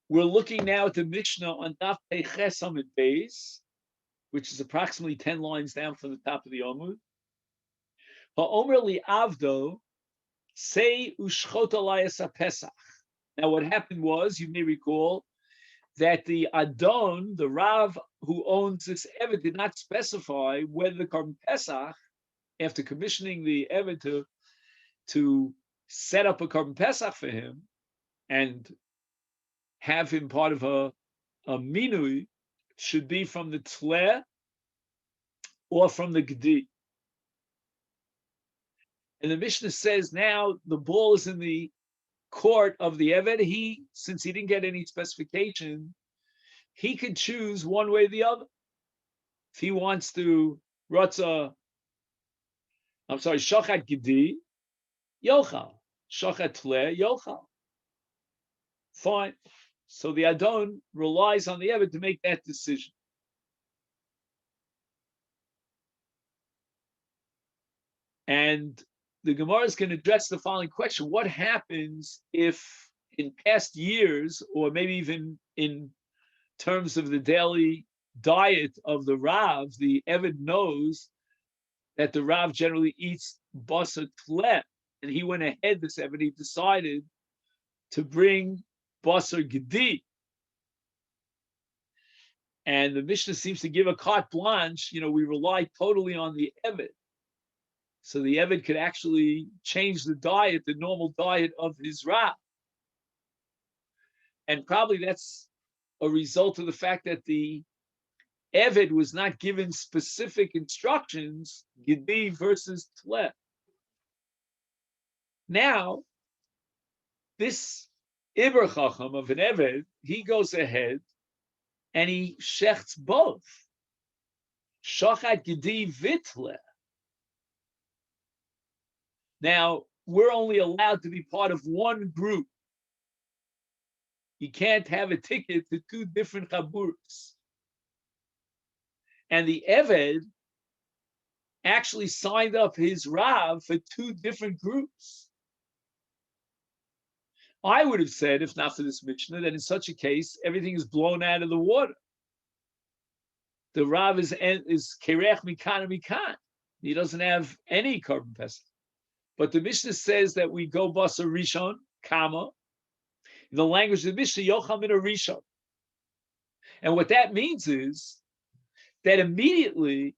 We're looking now at the Mishnah on Daf Ches Amud Beis, which is approximately 10 lines down from the top of the Amud. Ha'omer li avdo, say ushchot alayas Pesach. Now, what happened was, you may recall, that the Adon, the Rav who owns this Eved, did not specify whether the Korban Pesach, after commissioning the Eved to set up a Korban Pesach for him and have him part of a minui, should be from the Tleh or from the Gedi. And the Mishnah says now the ball is in the court of the Eved. Since he didn't get any specification, he could choose one way or the other. If he wants to Shochat Gedi, Yochal. Shochat Tleh, Yochal. Fine. So the Adon relies on the Eved to make that decision. And the Gemara is going to address the following question. What happens if in past years, or maybe even in terms of the daily diet of the Rav, the Eved knows that the Rav generally eats basar tleh, and he went ahead, this Eved, he decided to bring basar gedi. And the Mishnah seems to give a carte blanche. We rely totally on the Eved. So the Eved could actually change the diet, the normal diet of his Rav. And probably that's a result of the fact that the Eved was not given specific instructions, Gedi versus Tleh. Now, this Iber Chacham of an Eved, he goes ahead and he shechts both. Shochat Gedi Vitleh. Now, we're only allowed to be part of one group. You can't have a ticket to two different chaburas. And the Eved actually signed up his Rav for two different groups. I would have said, if not for this Mishnah, that in such a case, everything is blown out of the water. The Rav is kerech mikan mikan. He doesn't have any Korban Pesach. But the Mishnah says that we go basar rishon, kama. In the language of the Mishnah, yochal min rishon. And what that means is that immediately,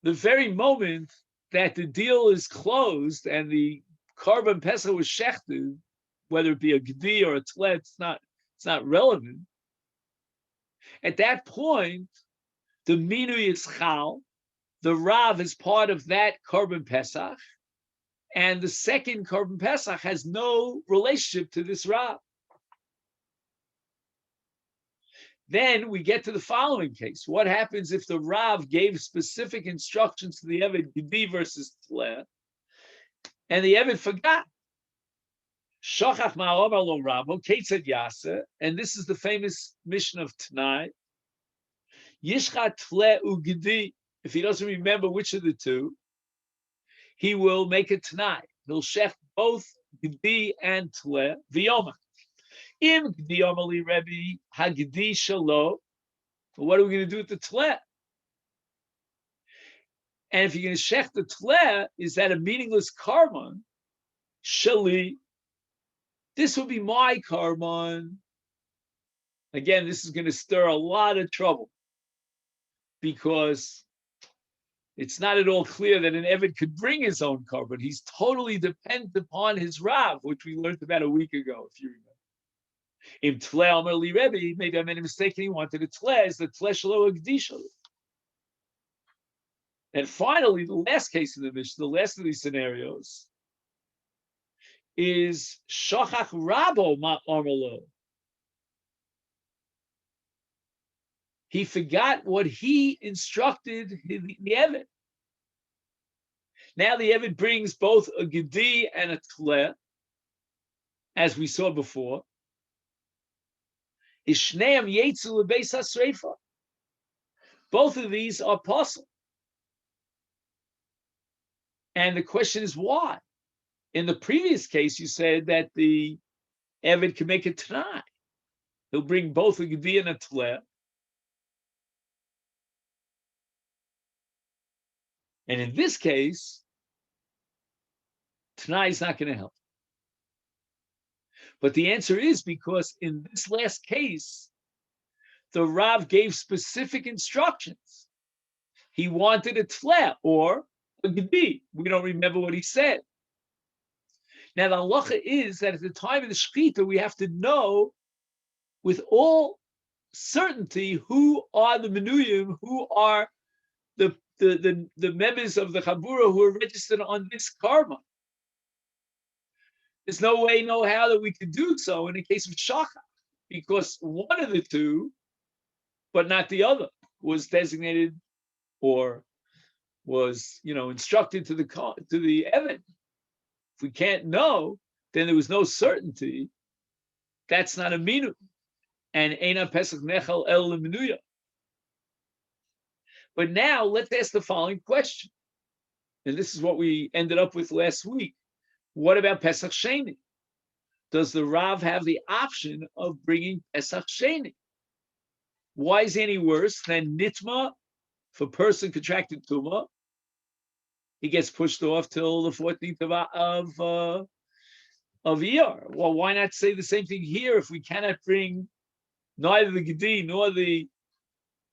the very moment that the deal is closed and the Korban Pesach was shechted, whether it be a Gedi or a Tleh, it's not relevant. At that point, the Minui is Chal, the Rav is part of that Korban Pesach, and the second Korban Pesach has no relationship to this Rav. Then we get to the following case. What happens if the Rav gave specific instructions to the Eved, Gedi versus Tleh, and the Eved forgot? Shachach ma'omar lo Rabo, Ketzad Yasa, and this is the famous mission of Tanai. Yishchat Tleh u'Gedi. If he doesn't remember which of the two, he will make a Tanai. He'll shech both Gedi and Tleh v'yoma. Im Gedi omali Rebbe hagedi shalo. What are we going to do with the Tleh? And if you're going to shech the Tleh, is that a meaningless karman? Shali. This will be my karman. Again, this is going to stir a lot of trouble because it's not at all clear that an Eved could bring his own karban. He's totally dependent upon his Rav, which we learned about a week ago, if you remember. Im Tleh Omer Li Rebbe, maybe I made a mistake and he wanted a Tleh, is the Tleh Shelo Agdisha. And finally, the last case of the Mishnah, the last of these scenarios, is Shachach Rabo Ma Omerlo. He forgot what he instructed the Eved. Now the Eved brings both a Gedi and a Tleh, as we saw before. Ishneim Yetzu Lebeis HaSreifa. Both of these are possible. And the question is why? In the previous case, you said that the Eved can make a Tanai. He'll bring both a Gedi and a Tleh. And in this case, Tanai is not going to help. But the answer is because in this last case, the Rav gave specific instructions. He wanted a Tleh or a Gedi. We don't remember what he said. Now, the halacha is that at the time of the Shechita, we have to know with all certainty who are the Menuyim, who are the members of the Chabura who are registered on this karma. There's no way, no how that we could do so in the case of Shachar, because one of the two, but not the other, was designated or was, instructed to the Evan. If we can't know, then there was no certainty. That's not a minu, and Eina Pesach Nechal El Minuya. But now let's ask the following question, and this is what we ended up with last week. What about Pesach Sheni? Does the Rav have the option of bringing Pesach Sheni? Why is it any worse than Nitma? If a person contracted Tumah, he gets pushed off till the 14th of Iyar. Well, why not say the same thing here if we cannot bring neither the Gedi nor the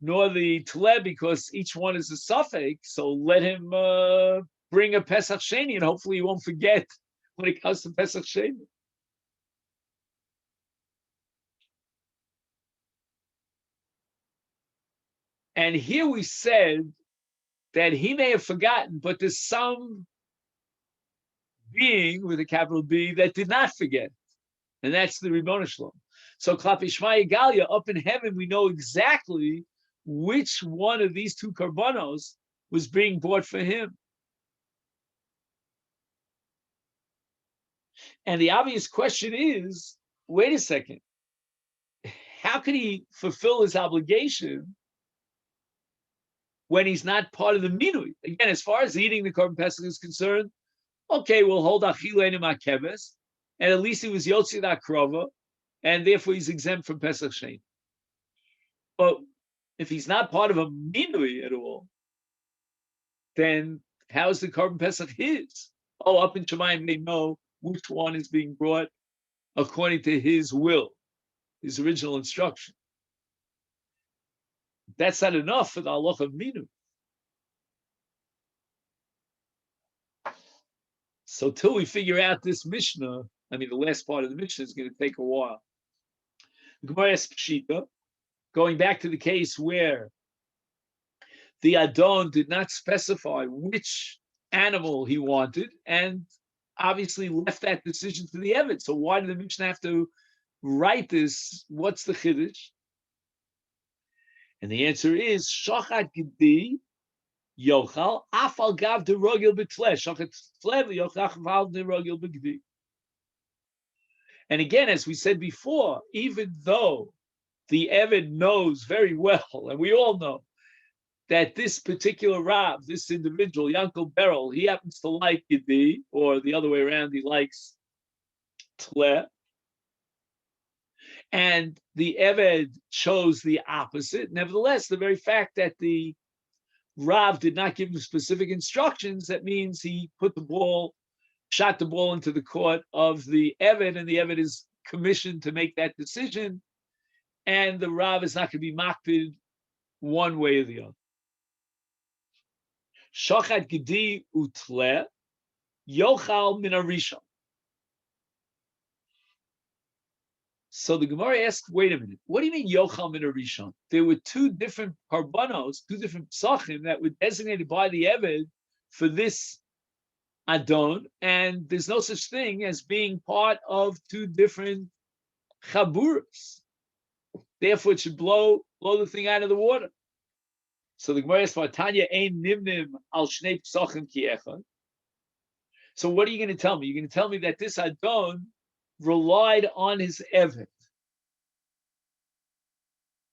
Tleh because each one is a suffix? So let him bring a Pesach Sheni, and hopefully he won't forget when it comes to Pesach Sheni. And here we said that he may have forgotten, but there's some being with a capital B that did not forget, and that's the Ribono Shlom. So Klapi Shema Yigalia, up in heaven, we know exactly which one of these two karbanos was being bought for him. And the obvious question is, wait a second, how can he fulfill his obligation when he's not part of the minui? Again, as far as eating the Korban Pesach is concerned, okay, we'll hold Achilein Makeves, and at least he was Yotzi Krova, and therefore he's exempt from Pesach Sheni. But if he's not part of a minui at all, then how is the Korban Pesach his? Oh, up in Shemayim they know which one is being brought according to his will, his original instruction. That's not enough for the halacha of minui. So till we figure out this Mishnah, the last part of the Mishnah is going to take a while. Gemara Pshita, going back to the case where the Adon did not specify which animal he wanted, and obviously left that decision to the Eved. So why did the Mishnah have to write this? What's the Chiddush? And the answer is Shachat Gedi Yochal Afal Gav de Rogil Betleh Shachat Flev Yochal de Rogil Begedi. And again, as we said before, even though the Eved knows very well, and we all know, that this particular Rav, this individual, Yankel Beryl, he happens to like Gedi, or the other way around, he likes Tleh. And the Eved chose the opposite. Nevertheless, the very fact that the Rav did not give him specific instructions, that means he shot the ball into the court of the Eved, and the Eved is commissioned to make that decision, and the Rav is not going to be makpid one way or the other. Shachat Gedi utleh yochal min harishon. So the Gemara asks, wait a minute, what do you mean yochal min harishon? There were two different karbanos, two different psachim that were designated by the Eved for this Adon, and there's no such thing as being part of two different chaburas. Therefore, it should blow the thing out of the water. So the Gemara asks, Tanya ein nimnim al shnei psachim ki echad. So what are you going to tell me? You're going to tell me that this Adon relied on his Eved,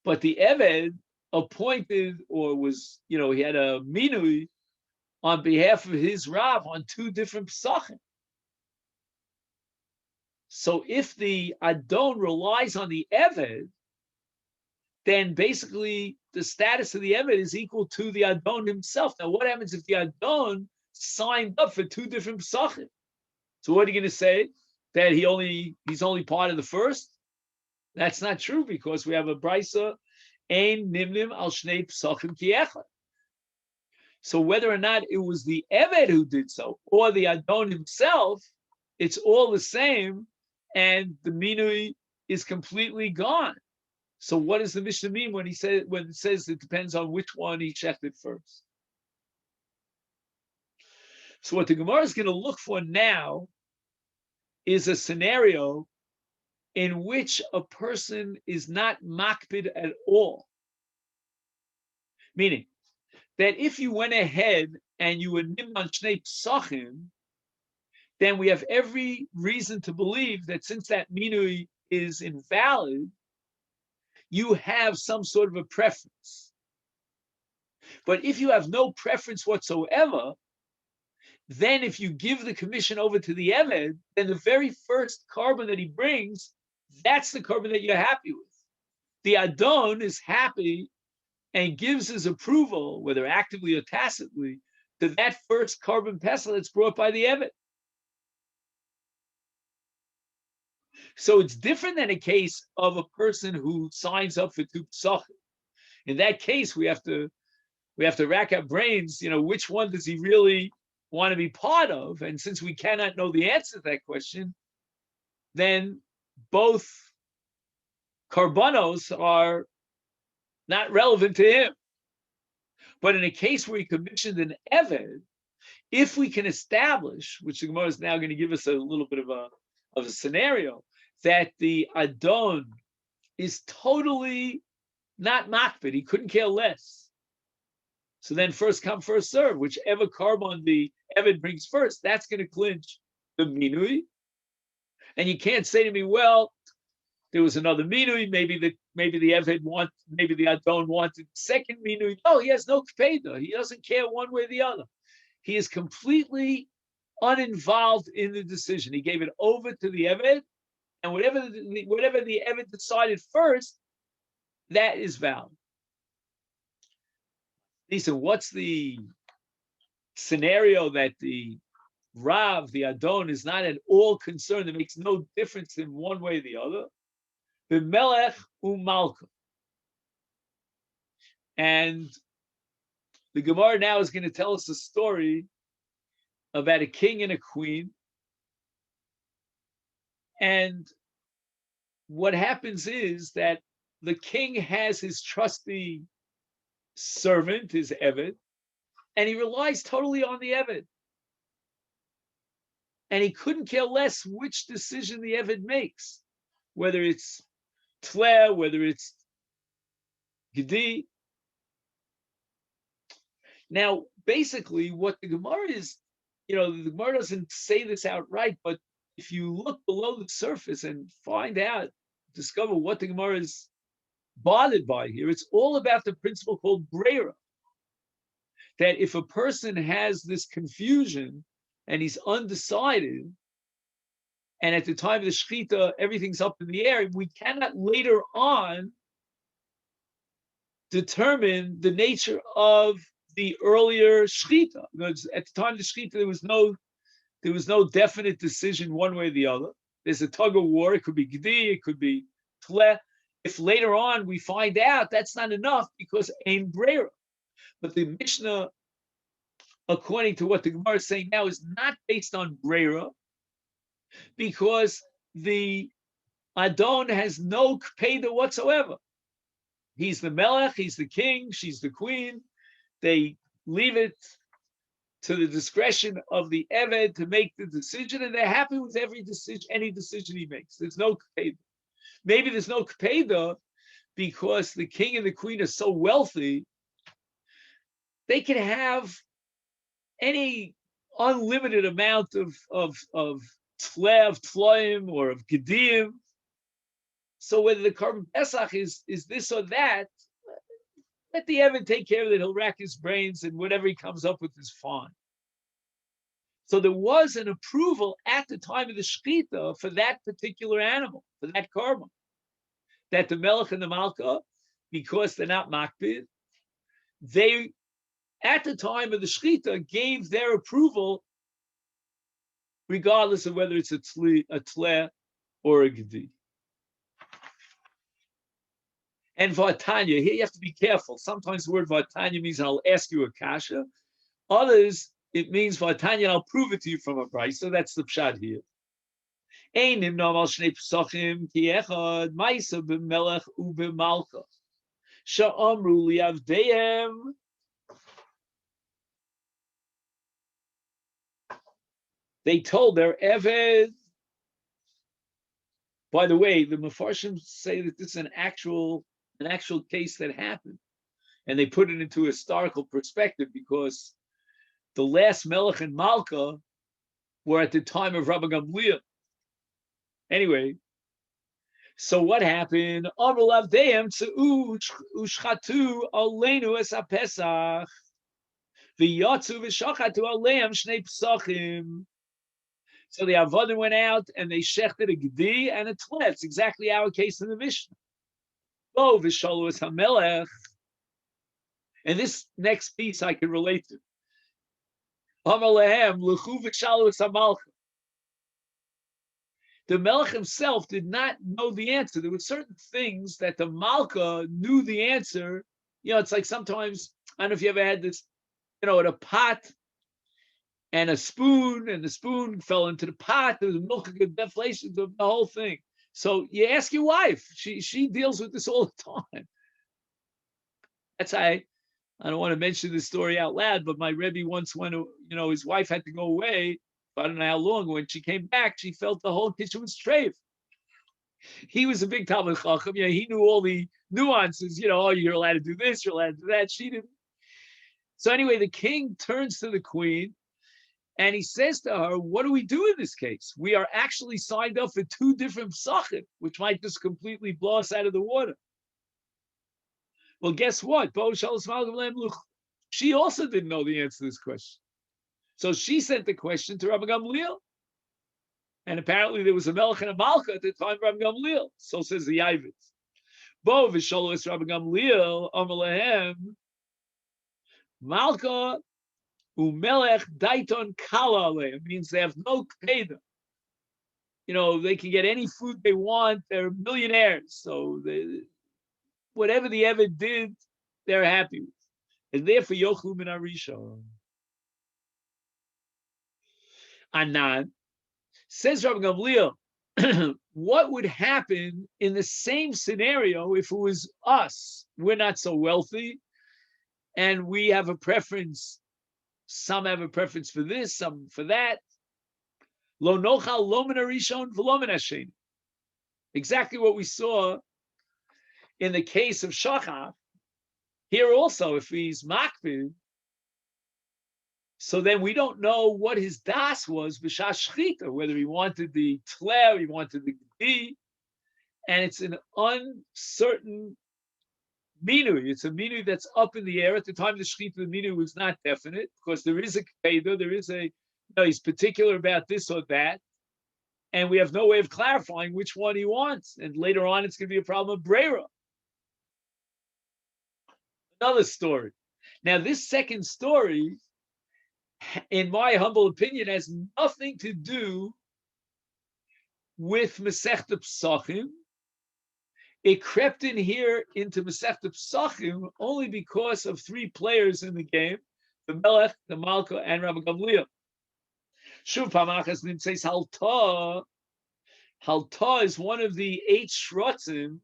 but the Eved appointed, or was, he had a minui on behalf of his Rav on two different psachim. So if the Adon relies on the Eved, then basically the status of the Eved is equal to the Adon himself. Now, what happens if the Adon signed up for two different Pesachim? So what are you going to say? That he's only part of the first? That's not true, because we have a brisa, ein nimnim al shnei Pesachim ki echad. So whether or not it was the Eved who did so or the Adon himself, it's all the same, and the minui is completely gone. So what does the Mishnah mean when it says it depends on which one he shechted first? So what the Gemara is going to look for now is a scenario in which a person is not makpid at all. Meaning that if you went ahead and you were nimnan shnei psachim, then we have every reason to believe that since that minui is invalid, you have some sort of a preference. But if you have no preference whatsoever, then if you give the commission over to the Eved, then the very first carbon that he brings, that's the carbon that you're happy with. The Adon is happy and gives his approval, whether actively or tacitly, to that first carbon pesach that's brought by the Eved. So it's different than a case of a person who signs up for two pesachim. In that case, we have to rack our brains. Which one does he really want to be part of? And since we cannot know the answer to that question, then both karbanos are not relevant to him. But in a case where he commissioned an Eved, if we can establish, which the Gemara is now going to give us a little bit of a scenario, that the Adon is totally not makpid, he couldn't care less. So then first come, first serve. Whichever carbon the Eved brings first, that's going to clinch the minui. And you can't say to me, well, there was another minui, maybe the Eved maybe the Adon wanted the second minui. No, he has no kpeda. He doesn't care one way or the other. He is completely uninvolved in the decision. He gave it over to the Eved, and whatever the Eved decided first, that is valid. Listen, what's the scenario that the Rav, the Adon, is not at all concerned? It makes no difference in one way or the other. The Melech u'Malka. And the Gemara now is going to tell us a story about a king and a queen. And what happens is that the king has his trusty servant, his Eved, and he relies totally on the Eved. And he couldn't care less which decision the Eved makes, whether it's Tleh, whether it's Gedi. Now, basically, what the Gemara is, the Gemara doesn't say this outright, but if you look below the surface and discover what the Gemara is bothered by here, it's all about the principle called Breira. That if a person has this confusion and he's undecided, and at the time of the Shechita, everything's up in the air, we cannot later on determine the nature of the earlier Shechita. Because at the time of the Shechita, there was no definite decision one way or the other. There's a tug of war. It could be Gedi, it could be Tleh. If later on we find out, that's not enough because Ein Breira. But the Mishnah, according to what the Gemara is saying now, is not based on Breira, because the Adon has no kpeda whatsoever. He's the Melech, he's the king, she's the queen. They leave it to the discretion of the Eved to make the decision, and they're happy with any decision he makes. There's no kpeda. Maybe there's no kpeda because the king and the queen are so wealthy, they can have any unlimited amount of tloim or of gedim. So whether the carbon pesach is this or that, let the Eved take care of it. He'll rack his brains, and whatever he comes up with is fine. So there was an approval at the time of the Shechita for that particular animal, for that carbon, that the Melech and the Malka because they're not makbid, they, at the time of the shechita, gave their approval, regardless of whether it's a tleh or a gedi. And Vatanya, here you have to be careful. Sometimes the word Vatanya means I'll ask you a kasha. Others, it means Vatanya, I'll prove it to you from a price. So that's the pshat here. Einim nomal shnei pesachim ki echad ma'isa b'melech u'b'malcha sha'amru li'avdeim. They told their eved. By the way, the Mefarshim say that this is an actual case that happened, and they put it into historical perspective because the last Melech and Malka were at the time of Rabbi Gamliel. Anyway, so what happened? Amru lavdeim tzeu ushchatu aleinu es haPesach v'yatzu v'shachatu aleim shnei pesachim. So the Avodim went out and they shechted a gedi and a tleh. It's exactly our case in the Mishnah. Bo v'shalu es hamelech. And this next piece I can relate to. Amar lehem l'chu v'shalu es hamalcha. The Melech himself did not know the answer. There were certain things that the Malka knew the answer. You know, it's like sometimes, I don't know if you ever had this, at a pot and a spoon, and the spoon fell into the pot. There was milk, deflation, the whole thing. So you ask your wife. She deals with this all the time. That's how I don't want to mention this story out loud, but my Rebbe once went, his wife had to go away. I don't know how long. When she came back, she felt the whole kitchen was treif. He was a big Talmud Chacham. He knew all the nuances. You're allowed to do this, you're allowed to do that. She didn't. So anyway, the king turns to the queen and he says to her, "What do we do in this case? We are actually signed up for two different Pesachim, which might just completely blow us out of the water." Well, guess what? She also didn't know the answer to this question. So she sent the question to Rabbi Gamliel. And apparently there was a Melech and a Malka at the time of Rabbi Gamliel. So says the Yavitz. Bo v'shalo es Rabbi Gamliel, Amar lehem, Malka u'melech daiton kala aleim. It means they have no keda. They can get any food they want. They're millionaires. So whatever the Eved did, they're happy with. And therefore, yochlu min harishon. Anan, says Rabbi Gamliel, what would happen in the same scenario if it was us? We're not so wealthy, and we have a preference. Some have a preference for this, some for that. Lo nochal lo min harishon v'lo min hasheni. Exactly what we saw in the case of Shachar. Here also, if he's makbid, so then we don't know what his das was, b'shas shchita, whether he wanted the tleh, he wanted the gedi, and it's an uncertain minui. It's a minui that's up in the air. At the time of the shchita, the minui was not definite, because there is a keda, there is he's particular about this or that, and we have no way of clarifying which one he wants. And later on, it's going to be a problem of brera. Another story. Now, this second story, in my humble opinion, has nothing to do with Masechet Pesachim. It crept in here into Masechet Pesachim only because of three players in the game: the Melech, the Malka, and Rabbi Gamliel. Shuv Pamachas Nimtzeis Halta. Halta is one of the 8 shrotzim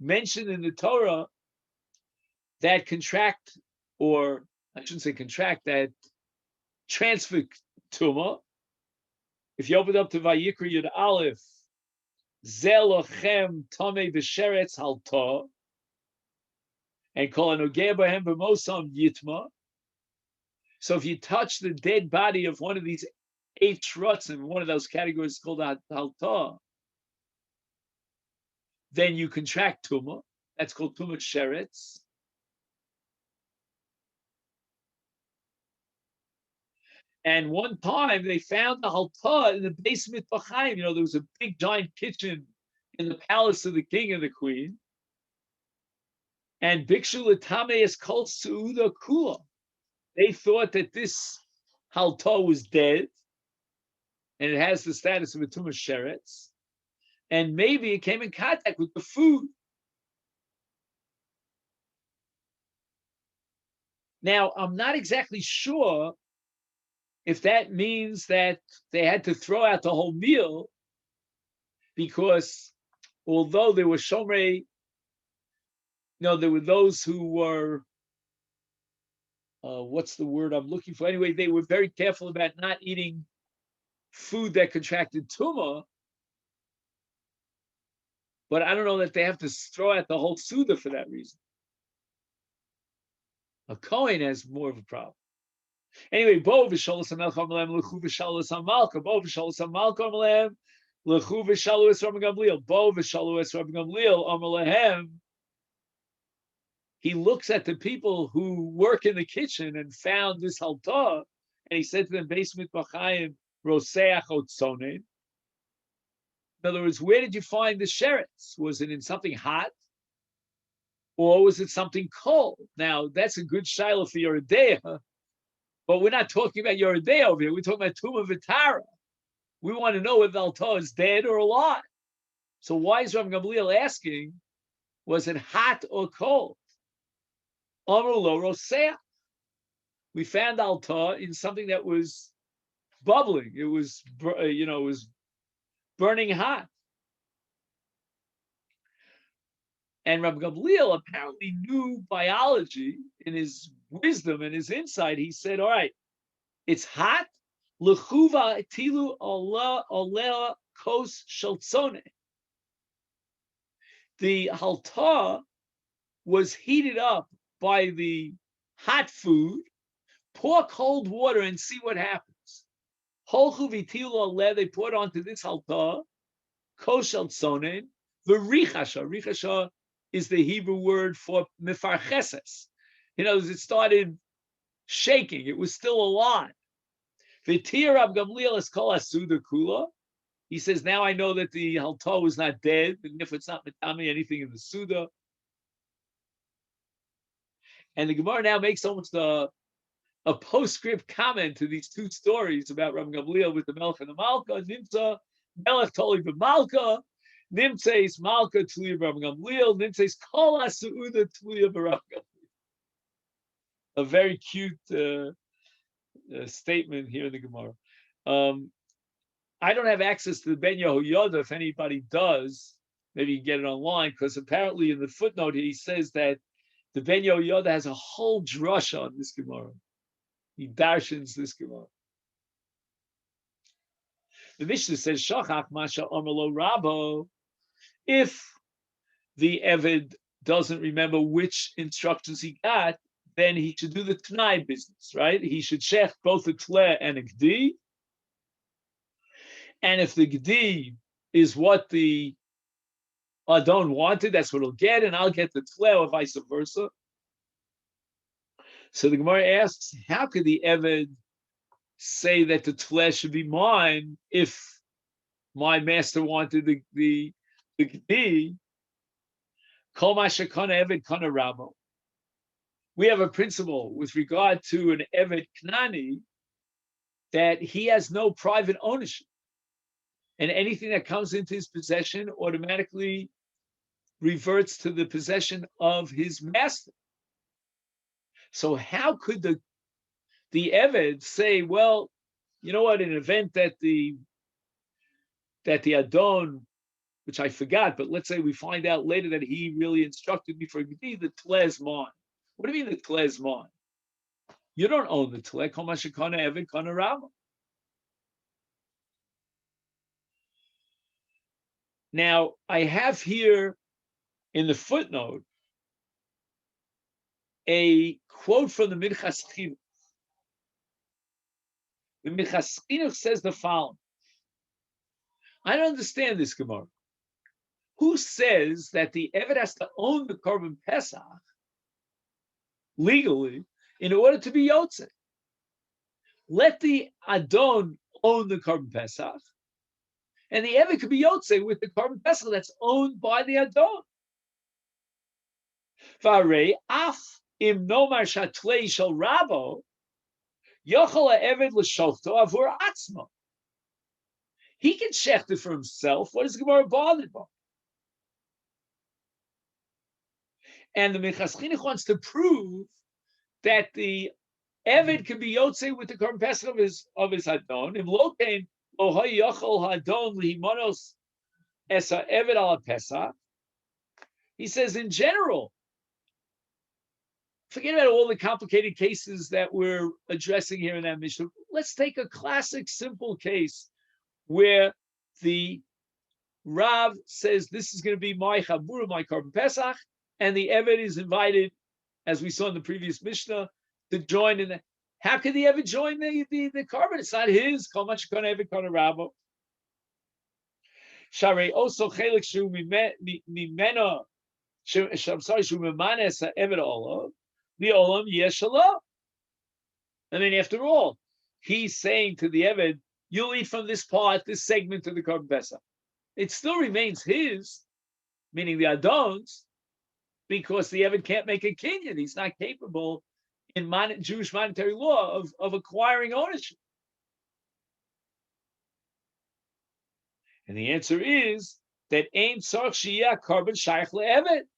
mentioned in the Torah that contract, or I shouldn't say contract, that transfer tumah. If you open up to Vayikra Yud Aleph, Zelochem Tomei B'Sheretz Halta, and Kol Hanogeh B'Hem B'Mosam Yitma. So if you touch the dead body of one of these 8 shrotzim, one of those categories called Halta, then you contract tumah. That's called tumah sheretz. And one time they found the halta in the basement Pesachim. There was a big giant kitchen in the palace of the king and the queen. And Bikshu Latame is called Suuda Kula. They thought that this halto was dead, and it has the status of a tumah sheretz, and maybe it came in contact with the food. Now, I'm not exactly sure if that means that they had to throw out the whole meal, because although there were shomrei, there were those who were, what's the word I'm looking for? Anyway, they were very careful about not eating food that contracted tumah, but I don't know that they have to throw out the whole Suda for that reason. A Kohen has more of a problem. Anyway, Bo v'shalos hamelch amalem lechu v'shalos hamalka. Bo v'shalos hamalka amalem lechu v'shalos Rabbi Gamliel. Bo v'shalos Rabbi Gamliel amalehem. He looks at the people who work in the kitchen and found this halta, and he said to them, Beis mitbachayim roseach otzonen. In other words, where did you find the sheretz? Was it in something hot? Or was it something cold? Now, that's a good shiloh for Yoredeya, but we're not talking about Yoredeya over here. We're talking about Tumah V'Tara. We want to know whether the altar is dead or alive. So why is Rav Gamliel asking, was it hot or cold? Amru lo roseach. We found altar in something that was bubbling. It was, it was burning hot. And Rabbi Gamliel apparently knew biology. In his wisdom and his insight, he said, all right, it's hot. L'chuva tilu olea kos sheltzone. The halta was heated up by the hot food. Pour cold water and see what happens. Holchu v'tilu olea, they poured onto this halta, kos sheltzone, v'richasha. Richasha is the Hebrew word for mefarcheses. It started shaking. It was still alive. V'tir Rab Gamliel is called asuda kula. He says, now I know that the halto was not dead, and if it's not metame anything in the suda. And the Gemara now makes almost a postscript comment to these two stories about Rab Gamliel with the Melech and the Malka. Nimtza Melech toli b'Malka. Nimtzeis Malka Tluya B'Rav Gamliel. Nimtzeis Kol HaSu'uda Tluya B'Rav Gamliel. A very cute statement here in the Gemara. I don't have access to the Ben Yehoyada. If anybody does, maybe you can get it online, because apparently in the footnote he says that the Ben Yehoyada has a whole drasha on this Gemara. He darshans this Gemara. The Mishnah says, Shachach Masha Amalo Rabo. If the Eved doesn't remember which instructions he got, then he should do the T'nai business, right? He should shech both a Tleh and a Gdi. And if the Gdi is what the Adon wanted, that's what he'll get, and I'll get the Tleh, or vice versa. So the Gemara asks, how could the Eved say that the Tleh should be mine if my master wanted the Gdi? Kol mashakana Eved kana Rabo. We have a principle with regard to an Eved Knani that he has no private ownership, and anything that comes into his possession automatically reverts to the possession of his master. So how could the Eved say, well, you know what, in an event that the Adon, which I forgot, but let's say we find out later that he really instructed me for a Gdi, the Tleh is mine. What do you mean the Tleh is mine? You don't own the Tleh. Kol mashakana Eved kana Rabo. Now, I have here in the footnote a quote from the Minchas Chinuch. The Minchas Chinuch says the following. I don't understand this Gemara. Who says that the Eved has to own the Korban Pesach legally in order to be Yotze? Let the Adon own the Korban Pesach, and the Eved could be Yotze with the Korban Pesach that's owned by the Adon. Varei af im nomar shatlei shel rabo yochel ha'eved l'shofto avur atzmo. He can shecht it for himself. What is the Gemara bothered by? And the Minchas Chinuch wants to prove that the Eved can be Yotze with the Korban Pesach of his Adon. If Lokein lo yochel Hadon lihimonos esa Eved al Pesach. He says in general, forget about all the complicated cases that we're addressing here in that Mishnah. Let's take a classic, simple case where the Rav says this is going to be my Chabura, my Korban Pesach, and the Eved is invited, as we saw in the previous Mishnah, to join in. How can the Eved join the Korban? It's not his. Kol ma shekon Eved kon Rabo. Sharei also chelik shu mimena. I'm sorry, shu mimanes Eved olav. The olam yeshalo. I mean, after all, he's saying to the Eved, you'll eat from this part, this segment of the Korban Pesach. It still remains his, meaning the Adon's, because the Eved can't make a kinyan. He's not capable in Jewish monetary law of acquiring ownership. And the answer is that ein tzarich sheyeh korban shaykh le'eved.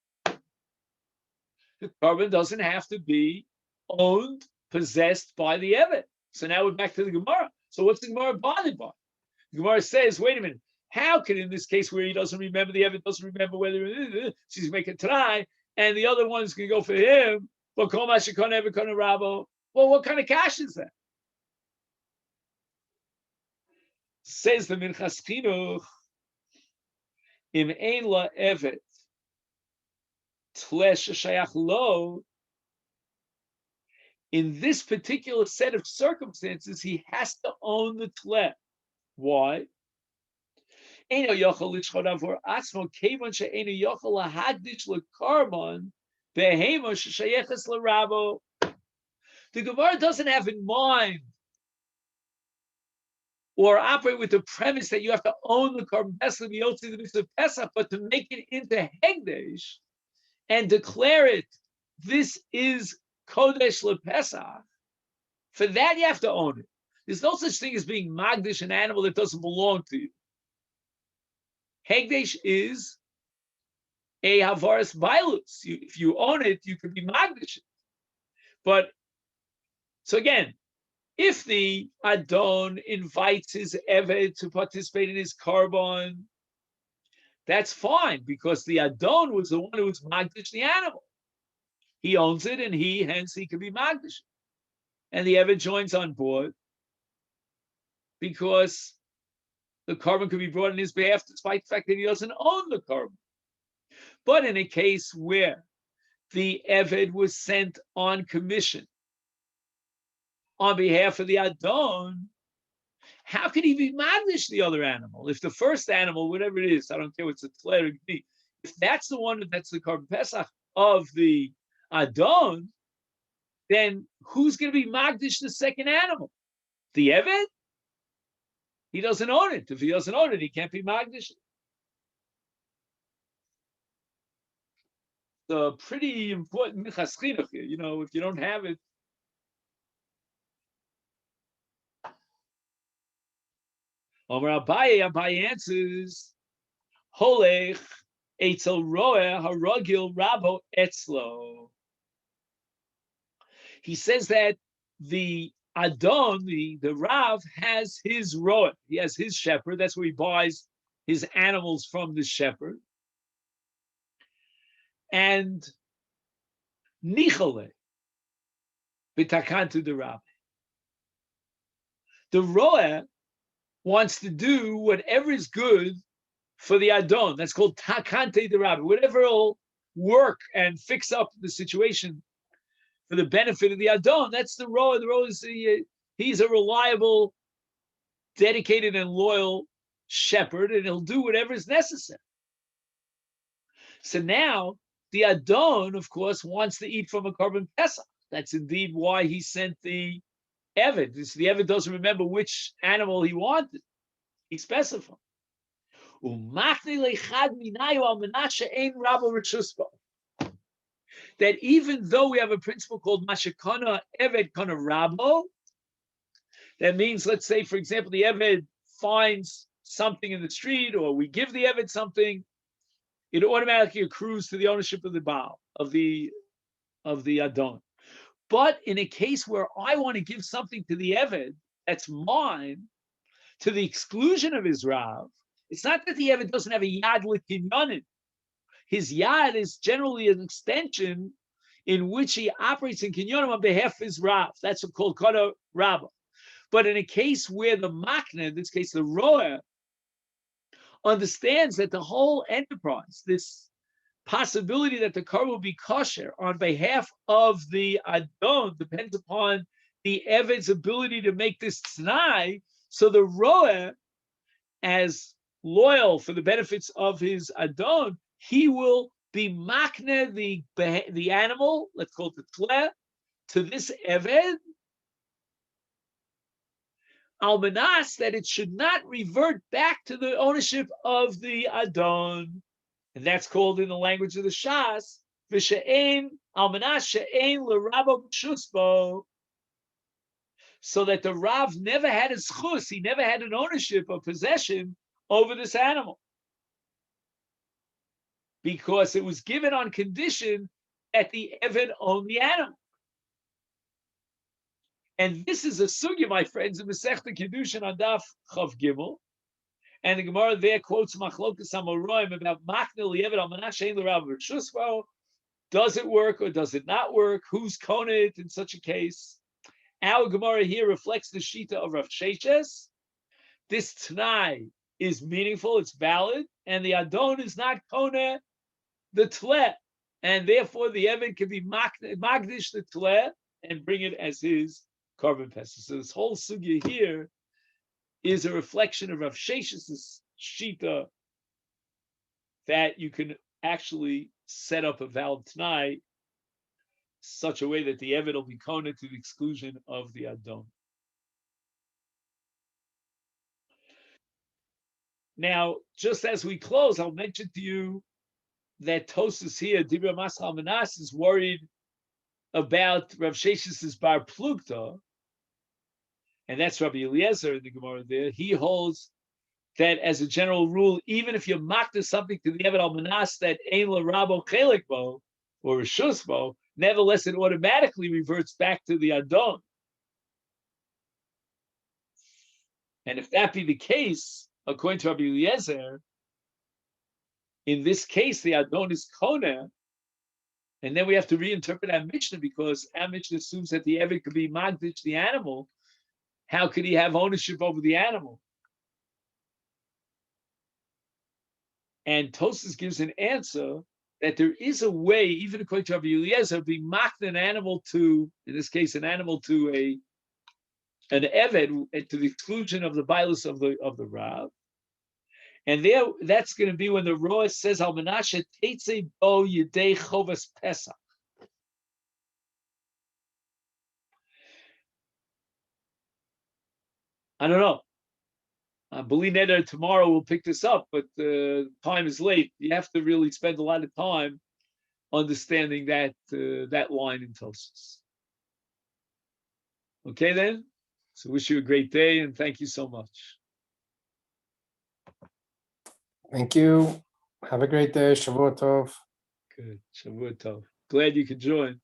The korban doesn't have to be owned, possessed by the Eved. So now we're back to the Gemara. So what's the Gemara bothered by? The Gemara says, wait a minute, how can in this case where he doesn't remember, the Eved doesn't remember whether she's making a try, and the other one's going to go for him, well, what kind of cash is that? Says the Minchas Chinuch, im ein la Evet tlesh shayach lo. In this particular set of circumstances, he has to own the tleh. Why? Eino yochel lichchod avur atzmo kevon she'eino yochel lahagdish lekarban behemo she'shayeches l'rabo. The Gemara doesn't have in mind or operate with the premise that you have to own the Korban Pesach, the Yotzi, the Mitzvah Pesach, but to make it into Hegdesh and declare it, this is Kodesh LePesach. For that, you have to own it. There's no such thing as being Magdish, an animal that doesn't belong to you. Hegdesh is a Havaras Bailus. If you own it, you could be Magdish. But, so again, if the Adon invites his Eved to participate in his Korban, that's fine, because the Adon was the one who was Magdish the animal. He owns it, and hence he can be Magdish. And the Eved joins on board because the Korban could be brought in his behalf despite the fact that he doesn't own the Korban. But in a case where the Eved was sent on commission on behalf of the Adon, how can he be Magdish the other animal? If the first animal, whatever it is, I don't care what's a tleh or be, if that's the one that's the Korban Pesach of the Adon, then who's going to be Magdish the second animal? The Eved? He doesn't own it. If he doesn't own it, he can't be Magdish. The pretty important Minchas Chinuch here. You know, if you don't have it, Omar Abaye answers, Holech etzel roeh haragil rabo etzlo. He says that the Adon, the Rav, has his roeh. He has his shepherd. That's where he buys his animals from the shepherd. And nichale b'takantu the Rav. The roeh wants to do whatever is good for the Adon. That's called takante de Rabbi. Whatever will work and fix up the situation for the benefit of the Adon. That's the Roa. The Roa is he's a reliable, dedicated, and loyal shepherd, and he'll do whatever is necessary. So now the Adon, of course, wants to eat from a Korban Pesach. That's indeed why he sent the Eved. The Eved doesn't remember which animal he wanted. He specified. that even though we have a principle called Mashakana Eved Kana Rabo, that means, let's say, for example, the Eved finds something in the street, or we give the Eved something, it automatically accrues to the ownership of the Baal, of the Adon. But in a case where I want to give something to the Eved that's mine, to the exclusion of his Rav, it's not that the Eved doesn't have a Yad L'Kinyanin. His Yad is generally an extension in which he operates in Kinyanim on behalf of his Rav. That's called Kana Rabbah. But in a case where the Makna, in this case the Roer, understands that the whole enterprise, this possibility that the car will be kosher on behalf of the Adon, depends upon the Eved's ability to make this t'nai. So the Roer, as loyal for the benefits of his Adon, he will be makne the animal, let's call it the tleh, to this Eved, almanas, that it should not revert back to the ownership of the Adon. And that's called in the language of the Shas, v'she'ein almanas she'ein l'rabo b'shusbo, so that the Rav never had a schus, he never had an ownership or possession over this animal, because it was given on condition that the Eved owned the animal. And this is a sugya, my friends, in Masechet Kiddushin on Daf Chav Gimel. And the Gemara there quotes Machlokas Amoraim about Makna Li'Eved Almanah She'ein L'Rav B'Shusbo. Does it work or does it not work? Who's koned in such a case? Our Gemara here reflects the Shita of Rav Sheshes. This T'nai is meaningful, it's valid, and the Adon is not koned the Tleh. And therefore the Eved can be Magdish the Tleh and bring it as his Korban Pesach. So this whole sugya here is a reflection of Rav Shesh's Shita that you can actually set up a valid T'nai such a way that the Eved will be koned to the exclusion of the Adon. Now, just as we close, I'll mention to you that Tosas here, Dibra Masal Manas, is worried about Rav Shesh's Bar Plugta, and that's Rabbi Eliezer in the Gemara there. He holds that as a general rule, even if you makta something to the Eved Almanas that Ein L'Rabo Chelikbo or Rishusbo, nevertheless it automatically reverts back to the Adon. And if that be the case, according to Rabbi Eliezer, in this case the Adon is Koneh, and then we have to reinterpret our Mishnah, because our Mishnah assumes that the Eved could be Magdish the animal. How could he have ownership over the animal? And Tosas gives an answer that there is a way, even according to Rabbi Eliezer, being mocked an animal to, in this case, an animal to an Eved, to the exclusion of the Bailus of the Rav. And there, that's going to be when the Roa says, Al Menashe Teitze Bo Yidei Chovas Pesach. I don't know. I believe that tomorrow we'll pick this up, but time is late. You have to really spend a lot of time understanding that that line in Tosas. Okay, then. So wish you a great day, and thank you so much. Thank you. Have a great day. Shavua Tov. Good. Shavua Tov. Glad you could join.